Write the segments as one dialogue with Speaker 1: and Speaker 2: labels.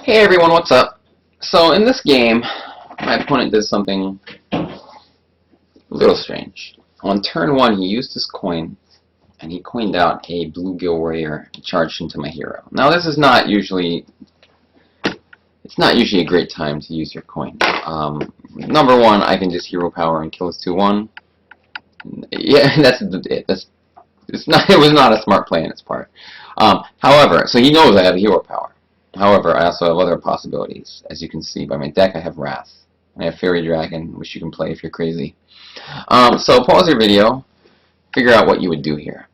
Speaker 1: Hey everyone, what's up? So in this game, my opponent did something a little strange. On turn 1, he used his coin, and he coined out a bluegill warrior and charged into my hero. Now this is not usually, it's not usually a great time to use your coin. Number 1, I can just hero power and kill his 2/1. Yeah, that's it. It was not a smart play on its part. However, so he knows I have hero power. However, I also have other possibilities. As you can see by my deck, I have Wrath. I have Fairy Dragon, which you can play if you're crazy. So pause your video, figure out what you would do here.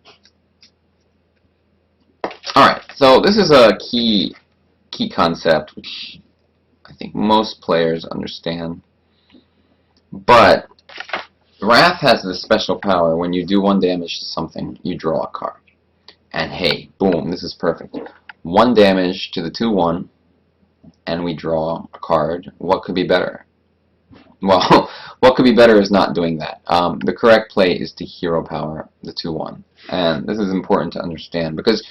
Speaker 1: Alright, so this is a key concept, which I think most players understand. But Wrath has this special power. When you do 1 damage to something, you draw a card. And hey, boom, this is perfect. 1 damage to the 2/1, and we draw a card. What could be better? Well, what could be better is not doing that. The correct play is to hero power the 2/1. And this is important to understand because,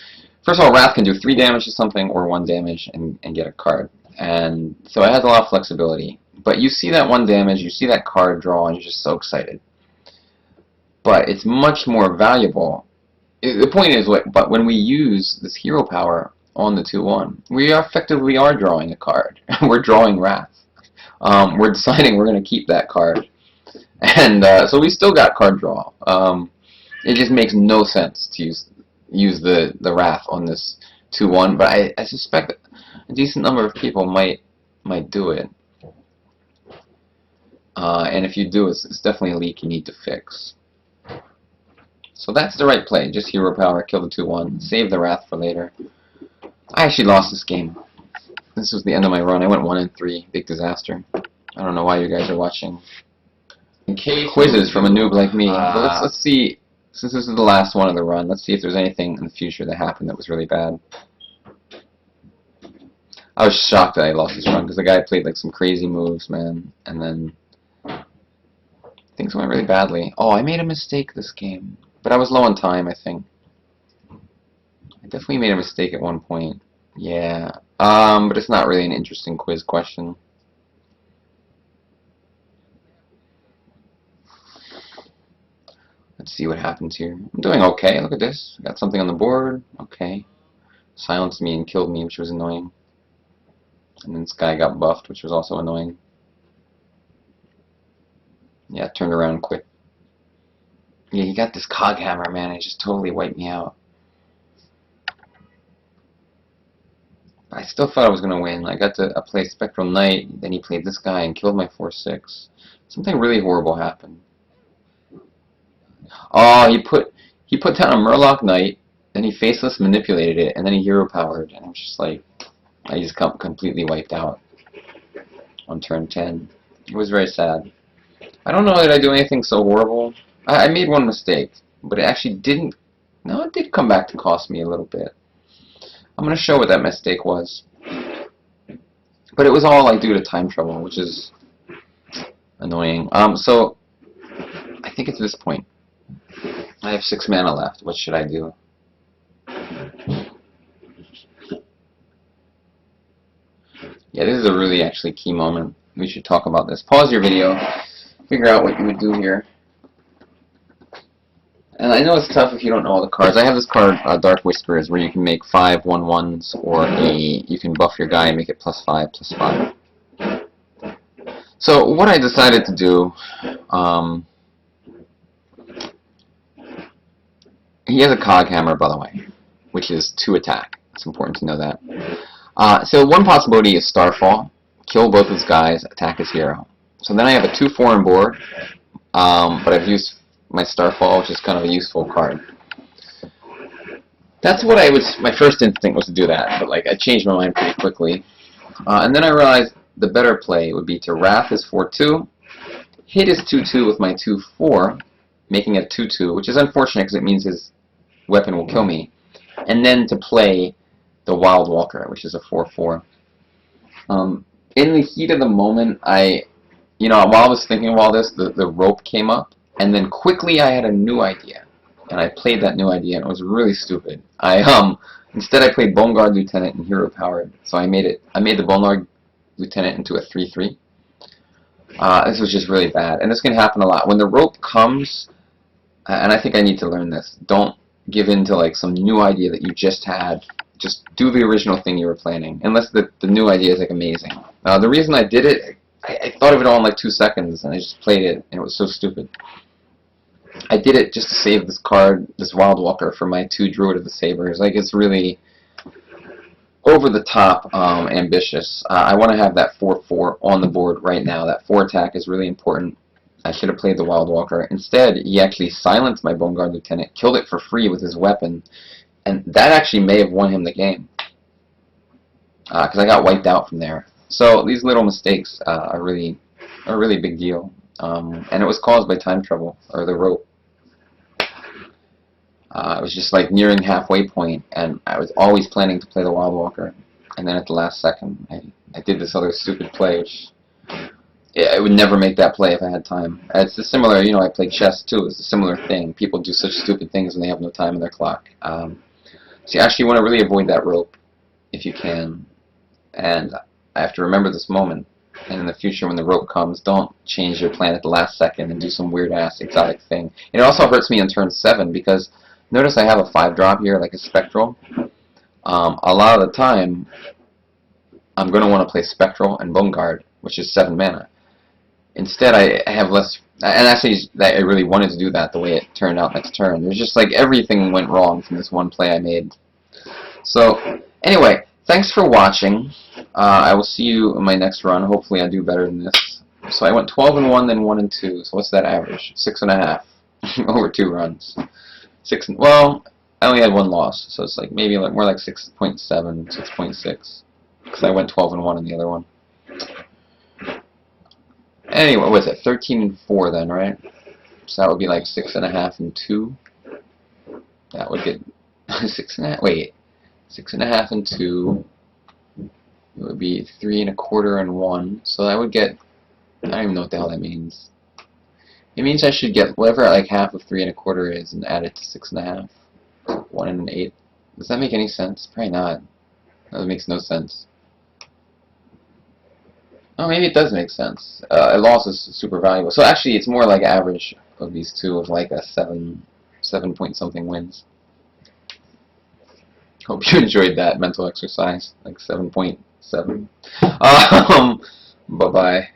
Speaker 1: first of all, Wrath can do 3 damage to something or 1 damage and get a card. And so it has a lot of flexibility. But you see that 1 damage, you see that card draw, and you're just so excited. But it's much more valuable. The point is, but when we use this hero power on the 2/1, we effectively are drawing a card. We're drawing Wrath. We're deciding we're going to keep that card. And so we still got card draw. It just makes no sense to use the Wrath on this 2/1, but I suspect that a decent number of people might do it. And if you do, it's definitely a leak you need to fix. So that's the right play. Just hero power, kill the 2/1, save the Wrath for later. I actually lost this game. This was the end of my run. I went 1-3. Big disaster. I don't know why you guys are watching quizzes from a noob like me. But let's see. Since this is the last one of the run, let's see if there's anything in the future that happened that was really bad. I was shocked that I lost this run because the guy played like some crazy moves, man, and then things went really badly. Oh, I made a mistake this game, but I was low on time, I think. I definitely made a mistake at one point. Yeah. But it's not really an interesting quiz question. Let's see what happens here. I'm doing okay. Look at this. Got something on the board. Okay. Silenced me and killed me, which was annoying. And then this guy got buffed, which was also annoying. Yeah, turned around quick. Yeah, you got this cog hammer, man. It just totally wiped me out. I still thought I was going to win. I got to play Spectral Knight, then he played this guy and killed my 4/6. Something really horrible happened. Oh, he put down a Murloc Knight, then he faceless manipulated it, and then he hero powered, and I was just like, I just completely wiped out on turn 10. It was very sad. I don't know that I do anything so horrible. I made one mistake, but it actually didn't. No, it did come back to cost me a little bit. I'm going to show what that mistake was. But it was all like due to time trouble, which is annoying. So I think it's this point. I have 6 mana left. What should I do? Yeah, this is a really actually key moment. We should talk about this. Pause your video. Figure out what you would do here. And I know it's tough if you don't know all the cards. I have this card, Dark Whisperers, where you can make 5 1/1s, or you can buff your guy and make it +5/+5. So what I decided to do, he has a cog hammer, by the way, which is 2 attack. It's important to know that. So one possibility is Starfall, kill both his guys, attack his hero. So then I have a 2/4 on board, but I've used my Starfall, which is kind of a useful card. That's what my first instinct was to do that, but like I changed my mind pretty quickly. And then I realized the better play would be to Wrath his 4/2, hit his 2/2 with my 2/4, making it 2/2, which is unfortunate because it means his weapon will kill me, and then to play the Wild Walker, which is a 4/4. In the heat of the moment, while I was thinking of all this, the rope came up. And then quickly I had a new idea, and I played that new idea, and it was really stupid. I Instead, I played Bone Guard Lieutenant and Hero Powered. So I made the Bone Guard Lieutenant into a 3/3. This was just really bad, and this can happen a lot. When the rope comes, and I think I need to learn this, don't give in to like some new idea that you just had. Just do the original thing you were planning, unless the new idea is like amazing. The reason I did it, I thought of it all in like 2 seconds, and I just played it, and it was so stupid. I did it just to save this card, this Wild Walker, for my 2 Druid of the Sabers. Like, it's really over the top ambitious. I want to have that 4/4 on the board right now. That 4 attack is really important. I should have played the Wild Walker. Instead, he actually silenced my Bone Guard Lieutenant, killed it for free with his weapon, and that actually may have won him the game. Because I got wiped out from there. So these little mistakes are really a really big deal. And it was caused by time travel, or the rope. It was just like nearing halfway point, and I was always planning to play the Wild Walker, and then at the last second, I did this other stupid play, which I would never make that play if I had time. It's a similar, you know, I play chess too. It's a similar thing. People do such stupid things when they have no time in their clock. So you actually want to really avoid that rope if you can, and I have to remember this moment. And in the future, when the rope comes, don't change your plan at the last second and do some weird-ass exotic thing. It also hurts me on turn 7 because notice I have a 5-drop here, like a Spectral. A lot of the time, I'm going to want to play Spectral and Bone Guard, which is 7 mana. Instead, I have less... And actually, I really wanted to do that the way it turned out next turn. There's just like everything went wrong from this one play I made. So, anyway, thanks for watching. I will see you in my next run. Hopefully I do better than this. So I went 12-1, then 1-2. So what's that average? 6.5 over 2 runs. Well, I only had 1 loss, so it's like maybe like more like 6.7, 6.6, because I went 12-1 in the other one. Anyway, what was it? 13-4 then, right? So that would be like 6.5 and 2. That would get 6.5. Wait, 6.5 and 2. It would be 3.25 and 1. So that would get. I don't even know what the hell that means. It means I should get whatever like half of 3.25 is and add it to 6.5. 1 and 8. Does that make any sense? Probably not. That makes no sense. Oh, maybe it does make sense. A loss is super valuable. So actually, it's more like average of these two of like a 7 point something wins. Hope you enjoyed that mental exercise, like 7.7. Bye bye.